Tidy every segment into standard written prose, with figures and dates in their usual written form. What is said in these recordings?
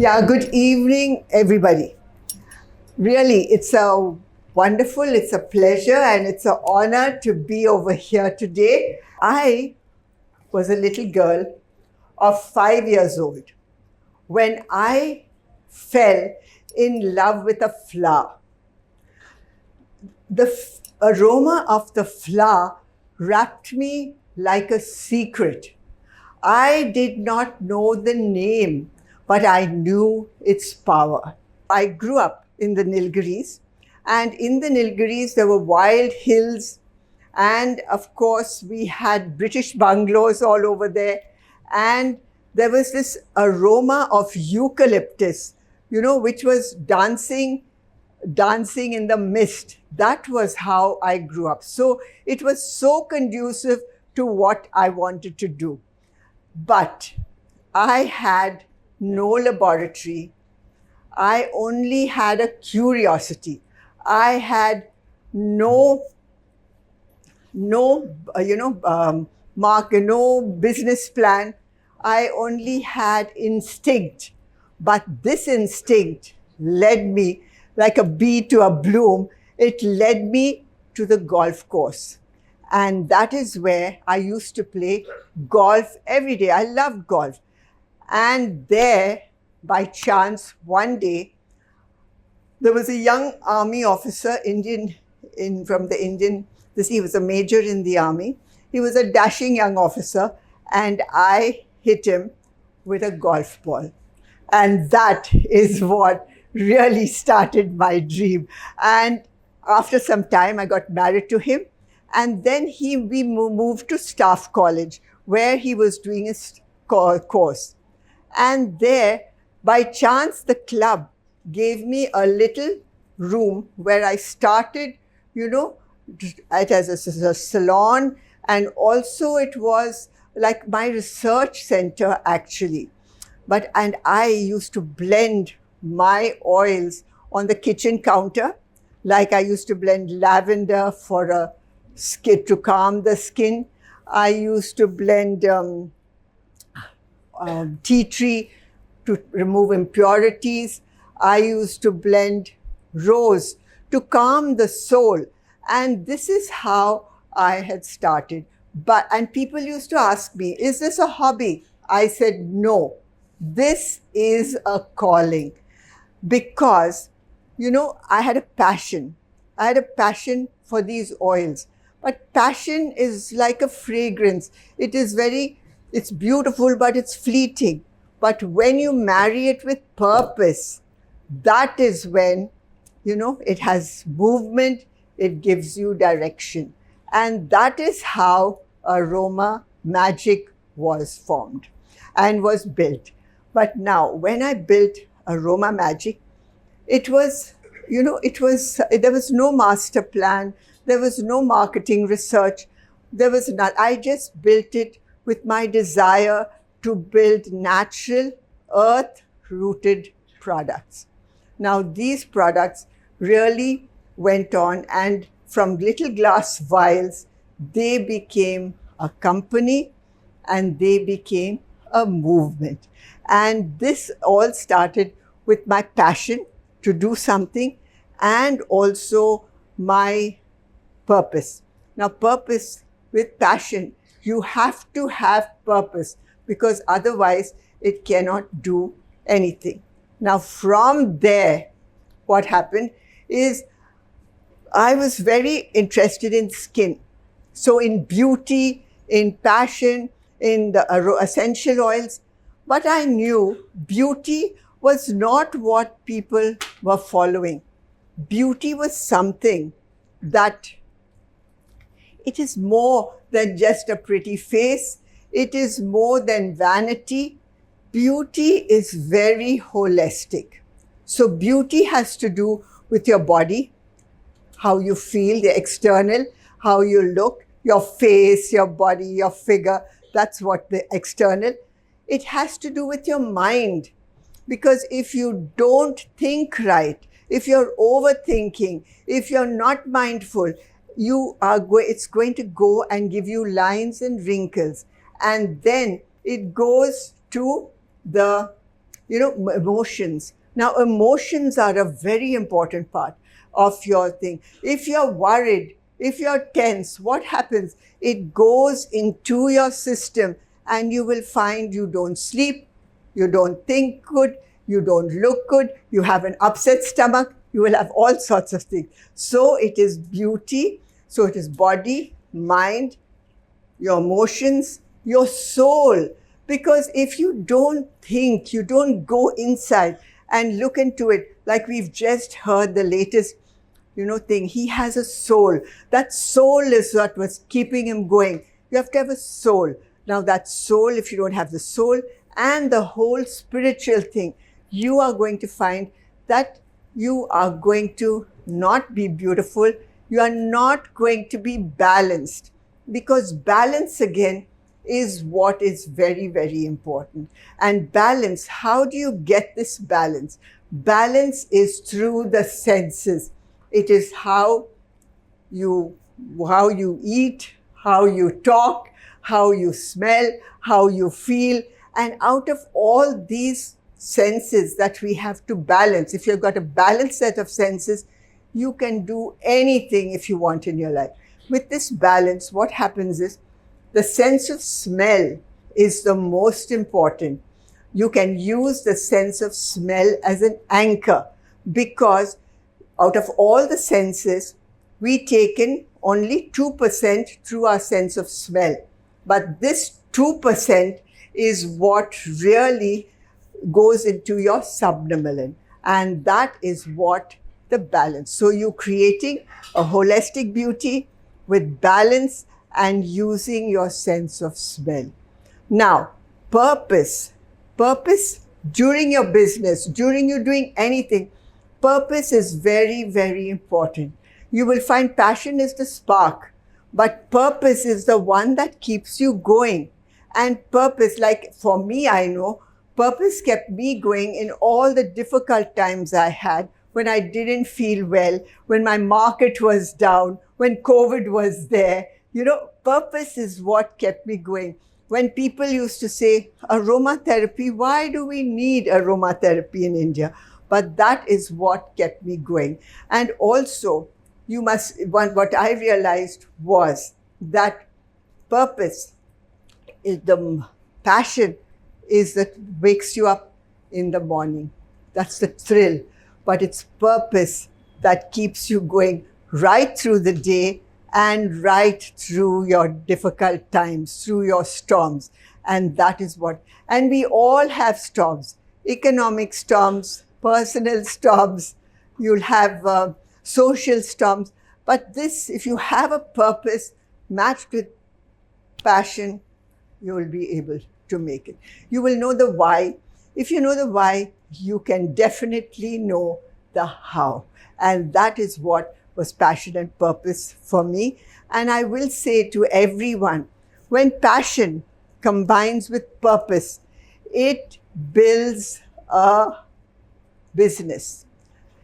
Yeah, good evening, everybody. Really, it's a wonderful, it's a pleasure, and it's an honor to be over here today. I was a little girl of 5 years old when I fell in love with a flower. The aroma of the flower wrapped me like a secret. I did not know the name, but I knew its power. I grew up in the Nilgiris, and in the Nilgiris there were wild hills, and of course we had British bungalows all over there, and there was this aroma of eucalyptus, which was dancing in the mist. That was how I grew up. So it was so conducive to what I wanted to do. But I had no laboratory. I only had a curiosity. I had no business plan. I only had instinct. But this instinct led me like a bee to a bloom. It led me to the golf course. And that is where I used to play golf every day. I loved golf. And there, by chance, one day, there was a young army officer, he was a major in the army. He was a dashing young officer, and I hit him with a golf ball. And that is what really started my dream. And after some time, I got married to him. And then we moved to Staff College, where he was doing his course. And there, by chance, the club gave me a little room where I started, as a salon. And also it was like my research center, actually. And I used to blend my oils on the kitchen counter. Like I used to blend lavender for a skin to calm the skin. I used to blend tea tree to remove impurities. I used to blend rose to calm the soul. And this is how I had started. And people used to ask me, is this a hobby? I said, no, this is a calling. Because, I had a passion. I had a passion for these oils. But passion is like a fragrance. It's beautiful, but it's fleeting. But when you marry it with purpose, that is when, it has movement, it gives you direction. And that is how Aroma Magic was formed and was built. But now, when I built Aroma Magic, there was no master plan. There was no marketing research. There was not. I just built it with my desire to build natural, earth-rooted products. Now, these products really went on, and from little glass vials, they became a company and they became a movement. And this all started with my passion to do something and also my purpose. Now, purpose with passion, you have to have purpose because otherwise it cannot do anything. Now, from there, what happened is I was very interested in skin. So in beauty, in passion, in the essential oils. But I knew beauty was not what people were following. Beauty was something that it is more than just a pretty face. It is more than vanity. Beauty is very holistic. So beauty has to do with your body, how you feel, the external, how you look, your face, your body, your figure. That's what the external. It has to do with your mind. Because if you don't think right, if you're overthinking, if you're not mindful, it's going to go and give you lines and wrinkles. And then it goes to the emotions. Now, emotions are a very important part of your thing. If you're worried, if you're tense, what happens? It goes into your system and you will find you don't sleep, you don't think good, you don't look good, you have an upset stomach, you will have all sorts of things. So it is beauty, so it is body, mind, your emotions, your soul. Because if you don't think, you don't go inside and look into it, like we've just heard the latest thing, he has a soul. That soul is what was keeping him going. You have to have a soul. Now that soul, if you don't have the soul and the whole spiritual thing, you are going to find that you are going to not be beautiful. You are not going to be balanced, because balance again is what is very, very important. And balance, how do you get this balance? Balance is through the senses. It is how you eat, how you talk, how you smell, how you feel. And out of all these senses that we have to balance, if you've got a balanced set of senses, you can do anything if you want in your life. With this balance, what happens is the sense of smell is the most important. You can use the sense of smell as an anchor, because out of all the senses, we take in only 2% through our sense of smell. But this 2% is what really goes into your subnumerain. And that is what the balance. So you're creating a holistic beauty with balance and using your sense of smell. Now, purpose. Purpose during your business, during you doing anything, purpose is very, very important. You will find passion is the spark, but purpose is the one that keeps you going. And purpose, like for me, I know, purpose kept me going in all the difficult times I had, when I didn't feel well, when my market was down, when COVID was there. Purpose is what kept me going. When people used to say, aromatherapy, why do we need aromatherapy in India? But that is what kept me going. And also, what I realized was that purpose is the passion is that wakes you up in the morning. That's the thrill. But it's purpose that keeps you going right through the day and right through your difficult times, through your storms. And that is what. And we all have storms, economic storms, personal storms, you'll have social storms. But this, if you have a purpose matched with passion, you will be able to make it. You will know the why. If you know the why, you can definitely know the how. And that is what was passion and purpose for me. And I will say to everyone, when passion combines with purpose, it builds a business.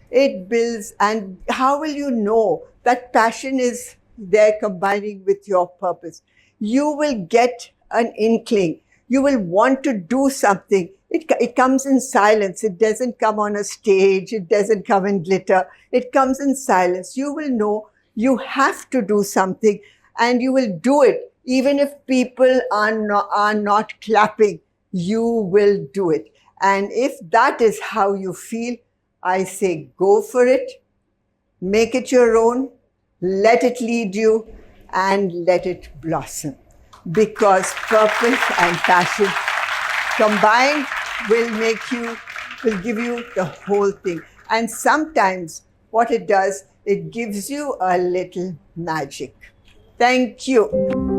It builds, and how will you know that passion is there combining with your purpose? You will get an inkling. You will want to do something. It comes in silence. It doesn't come on a stage. It doesn't come in glitter. It comes in silence. You will know you have to do something, and you will do it. Even if people are not clapping, you will do it. And if that is how you feel, I say go for it. Make it your own. Let it lead you, and let it blossom. Because purpose and passion combined will give you the whole thing. And sometimes what it does, it gives you a little magic. Thank you.